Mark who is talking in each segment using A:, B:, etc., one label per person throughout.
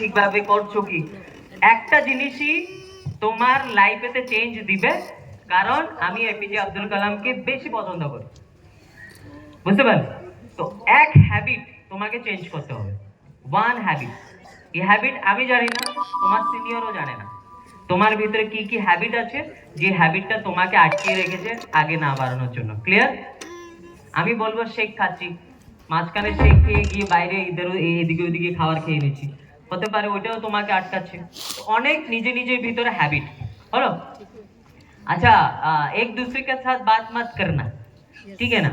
A: ঠিকভাবে করছো কি, একটা জিনিসই তোমার লাইফেতে চেঞ্জ দিবে, কারণ আমি এপিজে আব্দুল কালামকে বেশি পছন্দ করি, বুঝতে পারলে? তো এক হ্যাবিট তোমাকে চেঞ্জ করতে হবে, ওয়ান হ্যাবিট। এই হ্যাবিট আমি জানি না, তোমার সিনিয়রও জানে না তোমার ভিতরে কি কি হ্যাবিট আছে, যে হ্যাবিটটা তোমাকে আটকিয়ে রেখেছে আগে না বাড়ানোর জন্য। ক্লিয়ার? আমি বলবো শেক খাচ্ছি, মাঝখানে শেক খেয়ে গিয়ে বাইরে এদিকে ওইদিকে খাবার খেয়ে নিচ্ছি, হতে পারে ওইটাও তোমাকে আটকাচ্ছে। তো অনেক নিজে নিজের ভিতরে হ্যাবিট হলো। अच्छा, एक दूसरे के साथ बात मत करना, ठीक है ना?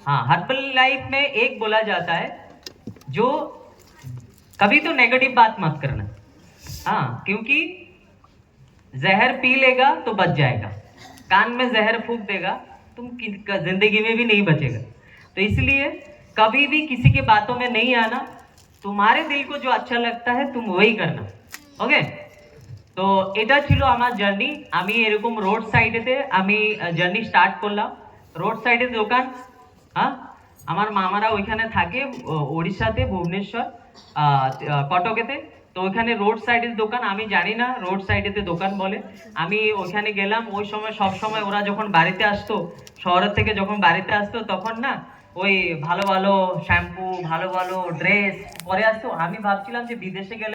A: हाँ, हर्बल लाइफ में एक बोला जाता है, जो कभी तो नेगेटिव बात मत करना। हाँ, क्योंकि जहर पी लेगा तो बच जाएगा, कान में जहर फूंक देगा तुम जिंदगी में भी नहीं बचेगा। तो इसलिए कभी भी किसी के बातों में नहीं आना, तुम्हारे दिल को जो अच्छा लगता है तुम वही करना। ओके? তো এটা ছিল আমার জার্নি। আমি এরকম রোড সাইডেতে আমি জার্নি স্টার্ট করলাম। রোড সাইডে দোকান, হ্যাঁ, আমার মামারা ওইখানে থাকে, ওড়িশাতে, ভুবনেশ্বর, কটকেতে। তো ওইখানে রোড সাইডের দোকান, আমি জানি না রোড সাইডেতে দোকান বলে। আমি ওইখানে গেলাম, ওই সময় সব সময় ওরা যখন বাড়িতে আসতো, শহরের থেকে যখন বাড়িতে আসতো, তখন না ওই ভালো ভালো শ্যাম্পু, ভালো ভালো ড্রেস পরে আসতো। আমি ভাবছিলাম যে বিদেশে গেলে